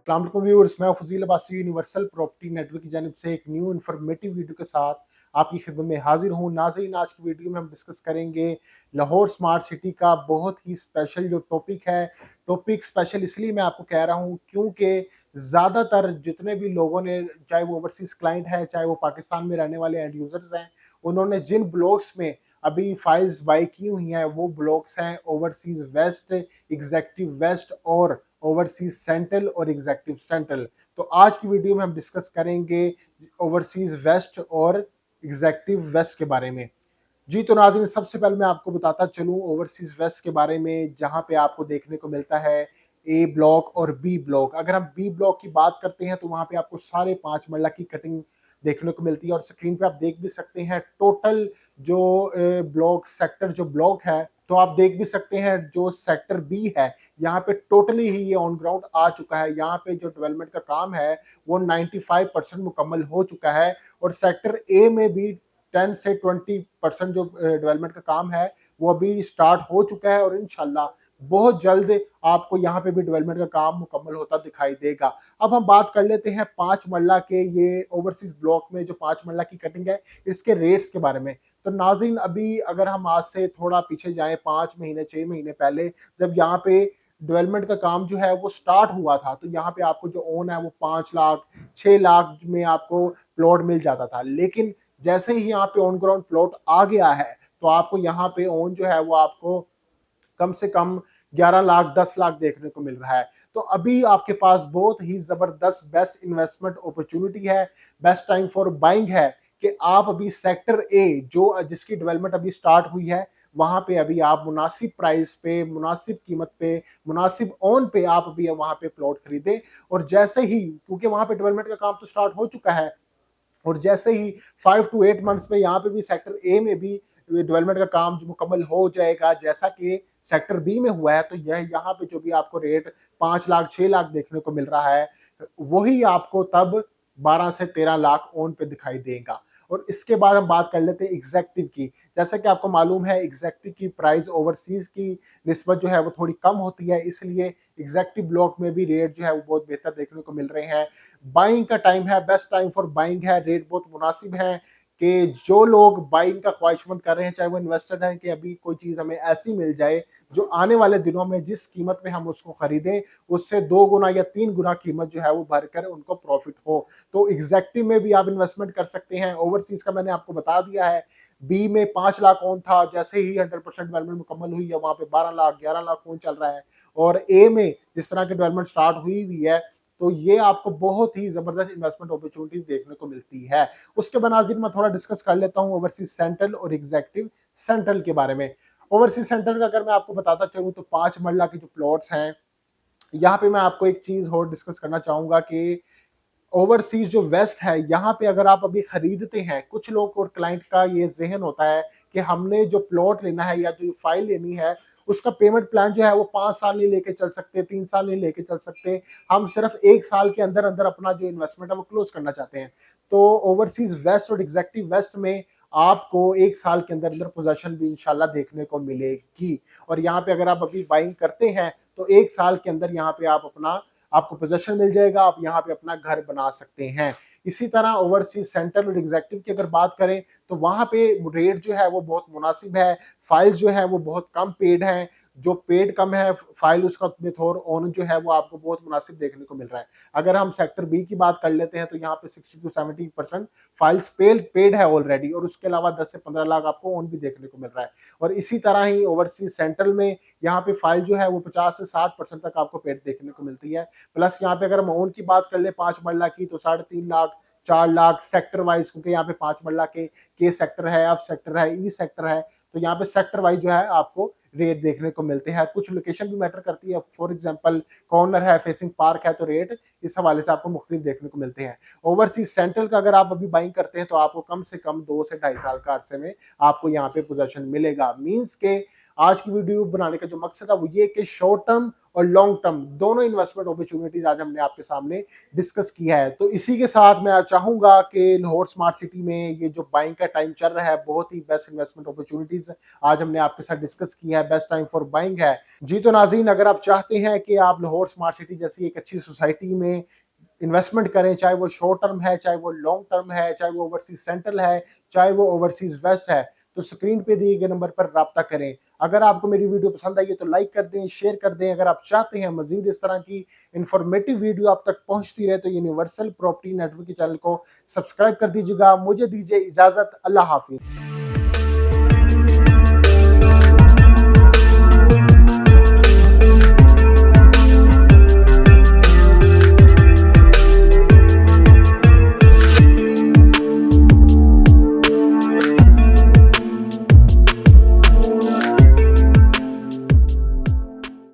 अस्सलाम वालेकुम व्यूअर्स, मैं Fazil Abbasi universal property network की जानिब से एक न्यू इन्फॉर्मेटिव वीडियो के साथ आपकी खिदमत में हाजिर हूँ। नाज़रीन, आज की वीडियो में हम डिस्कस करेंगे लाहौर स्मार्ट सिटी का बहुत ही स्पेशल जो टॉपिक है। टॉपिक स्पेशल इसलिए मैं आपको कह रहा हूँ क्योंकि ज़्यादातर जितने भी लोगों ने, चाहे वो ओवरसीज क्लाइंट है, चाहे वो पाकिस्तान में रहने वाले एंड यूजर्स हैं, उन्होंने जिन ब्लॉक्स में अभी फाइल्स बाई की हुई हैं वो ब्लॉक्स हैं ओवरसीज वेस्ट, एग्जेक्टिव वेस्ट और ओवरसीज सेंट्रल और एग्जेक्टिव सेंट्रल। तो आज की वीडियो में हम डिस्कस करेंगे ओवरसीज वेस्ट और एग्जेक्टिव वेस्ट के बारे में। जी तो नाज़रीन, सबसे पहले मैं आपको बताता चलूं ओवरसीज वेस्ट के बारे में, जहां पे आपको देखने को मिलता है ए ब्लॉक और बी ब्लॉक। अगर हम बी ब्लॉक की बात करते हैं तो वहां पे आपको सारे 5 मरला की कटिंग देखने को मिलती है और स्क्रीन पे आप देख भी सकते हैं टोटल जो ब्लॉक सेक्टर जो ब्लॉक है। तो आप देख भी सकते हैं जो सेक्टर बी है, यहाँ पे टोटली ही ये ऑन ग्राउंड आ चुका है। यहाँ पे जो डेवलपमेंट का काम है वो 95% मुकम्मल हो चुका है और सेक्टर ए में भी 10 से 20% जो डेवलपमेंट का काम है वो अभी स्टार्ट हो चुका है और इंशाल्लाह बहुत जल्द आपको यहाँ पे भी डेवलपमेंट का काम मुकम्मल होता दिखाई देगा। अब हम बात कर लेते हैं 5 मरला के ये ओवरसीज ब्लॉक में जो 5 मरला की कटिंग है इसके रेट्स के बारे में। तो नाज़रीन, अभी अगर हम आज से थोड़ा पीछे जाएं 5 महीने 6 महीने पहले, जब यहाँ पे डेवलपमेंट का काम जो है वो स्टार्ट हुआ था, तो यहाँ पे आपको जो ओन है वो 5 लाख 6 लाख में आपको प्लॉट मिल जाता था। लेकिन जैसे ही यहाँ पे ऑन ग्राउंड प्लॉट आ गया है तो आपको यहाँ पे ओन जो है वो आपको कम से कम 11 लाख 10 लाख देखने को मिल रहा है। तो अभी आपके पास बहुत ही जबरदस्त बेस्ट इन्वेस्टमेंट अपॉर्चुनिटी है, बेस्ट टाइम फॉर बाइंग है कि आप अभी सेक्टर ए जो जिसकी डेवलपमेंट अभी स्टार्ट हुई है वहां पे अभी आप मुनासिब प्राइस पे, मुनासिब कीमत पे, मुनासिब ऑन पे आप अभी वहां पे प्लॉट खरीदे। और जैसे ही, क्योंकि वहां पे डेवलपमेंट का काम तो स्टार्ट हो चुका है, और जैसे ही 5 to 8 मंथ्स में यहाँ पे भी सेक्टर ए में भी डेवलपमेंट का काम जो मुकम्मल हो जाएगा जैसा कि सेक्टर बी में हुआ है, तो यह यहाँ पे जो भी आपको रेट 5 लाख 6 लाख देखने को मिल रहा है वही आपको तब 12 से 13 लाख ओन पे दिखाई देगा। और इसके बाद हम बात कर लेते हैं एग्जेक्टिव की। जैसा कि आपको मालूम है एग्जेक्टिव की प्राइस ओवरसीज की निस्बत जो है वो थोड़ी कम होती है, इसलिए एग्जेक्टिव ब्लॉक में भी रेट जो है वो बहुत बेहतर देखने को मिल रहे हैं। बाइंग का टाइम है, बेस्ट टाइम फॉर बाइंग है, रेट बहुत मुनासिब है कि जो लोग बाइंग का ख्वाहिशमंद कर रहे हैं, चाहे वो इन्वेस्टर है, कि अभी कोई चीज हमें ऐसी मिल जाए जो आने वाले दिनों में जिस कीमत में हम उसको खरीदें उससे 2 गुना या 3 गुना कीमत जो है वो भरकर उनको प्रॉफिट हो। तो एग्जैक्टिव में भी आप इन्वेस्टमेंट कर सकते हैं। ओवरसीज का मैंने आपको बता दिया है, बी में 5 लाख ओन था, जैसे ही 100% डेवलपमेंट मुकम्मल हुई है वहां पे 12 लाख 11 लाख ओन चल रहा है। और ए में जिस तरह की डेवलपमेंट स्टार्ट हुई हुई है तो ये आपको बहुत ही जबरदस्त इन्वेस्टमेंट अपॉर्चुनिटी देखने को मिलती है। उसके बाद नाज़रीन मैं थोड़ा डिस्कस कर लेता हूँ ओवरसीज सेंट्रल और एग्जेक्टिव सेंट्रल के बारे में। ओवरसीज सेंट्रल का अगर मैं आपको बताता चलूँ तो 5 मरला के जो प्लॉट्स हैं, यहाँ पे मैं आपको एक चीज और डिस्कस करना चाहूंगा कि ओवरसीज जो वेस्ट है यहाँ पे अगर आप अभी खरीदते हैं, कुछ लोग और क्लाइंट का ये जहन होता है कि हमने जो प्लॉट लेना है या जो फाइल लेनी है उसका पेमेंट प्लान जो है वो 5 साल नहीं लेके चल सकते, 3 साल नहीं लेके चल सकते, हम सिर्फ 1 साल के अंदर अंदर अपना जो इन्वेस्टमेंट है वो क्लोज करना चाहते हैं। तो ओवरसीज वेस्ट और एग्जेक्टिव वेस्ट में आपको 1 साल के अंदर अंदर पोजेशन भी इंशाल्लाह देखने को मिलेगी। और यहाँ पे अगर आप अभी बाइंग करते हैं तो 1 साल के अंदर यहाँ पे आप अपना आपको पोजेशन मिल जाएगा, आप यहाँ पे अपना घर बना सकते हैं। इसी तरह ओवरसीज सेंट्रल और एग्जेक्टिव की अगर बात करें तो वहां पे रेट जो है वो बहुत मुनासिब है, फाइल्स जो है वो बहुत कम पेड हैं, जो पेड कम है फाइल उसका थोड़ ऑन जो है वो आपको बहुत मुनासिब देखने को मिल रहा है। अगर हम सेक्टर बी की बात कर लेते हैं तो यहाँ पे 60 to 70% फाइल्स पेड है ऑलरेडी, और उसके अलावा 10 से 15 लाख आपको ऑन भी देखने को मिल रहा है। और इसी तरह ही ओवरसीज सेंट्रल में यहाँ पे फाइल जो है वो 50 से 60% तक आपको पेड देखने को मिलती है। प्लस यहाँ पे अगर हम ओन की बात कर ले 5 मरला की तो 3.5 लाख 4 लाख सेक्टर वाइज, क्योंकि यहाँ पे 5 मरला के सेक्टर है, अब सेक्टर है, ई सेक्टर है, तो यहाँ पे सेक्टर वाइज जो है आपको रेट देखने को मिलते हैं। कुछ लोकेशन भी मैटर करती है, फॉर एग्जांपल कॉर्नर है, फेसिंग पार्क है, तो रेट इस हवाले से आपको मुख्तलिफ देखने को मिलते हैं। ओवरसीज सेंट्रल का अगर आप अभी बाइंग करते हैं तो आपको कम से कम 2 से 2.5 साल का अरसे में आपको यहाँ पे पोजीशन मिलेगा। मींस के आज की वीडियो बनाने का जो मकसद है वो ये कि शॉर्ट टर्म और लॉन्ग टर्म दोनों इन्वेस्टमेंट अपॉर्चुनिटीज आज हमने आपके सामने डिस्कस किया है। तो इसी के साथ मैं चाहूंगा कि लाहौर स्मार्ट सिटी में ये जो बाइंग का टाइम चल रहा है, बहुत ही बेस्ट इन्वेस्टमेंट अपॉर्चुनिटीज आज हमने आपके साथ डिस्कस किया है, बेस्ट टाइम फॉर बाइंग है जी। तो नाज़रीन, अगर आप चाहते हैं कि आप लाहौर स्मार्ट सिटी जैसी एक अच्छी सोसाइटी में इन्वेस्टमेंट करें, चाहे वो शॉर्ट टर्म है, चाहे वो लॉन्ग टर्म है, चाहे वो ओवरसीज सेंट्रल है, चाहे वो ओवरसीज वेस्ट है, तो स्क्रीन पे दिए गए नंबर पर राब्ता करें। अगर आपको मेरी वीडियो पसंद आई है तो लाइक कर दें, शेयर कर दें। अगर आप चाहते हैं मजीद इस तरह की इंफॉर्मेटिव वीडियो आप तक पहुंचती रहे तो यूनिवर्सल प्रॉपर्टी नेटवर्क के चैनल को सब्सक्राइब कर दीजिएगा। मुझे दीजिए इजाजत, अल्लाह हाफिज।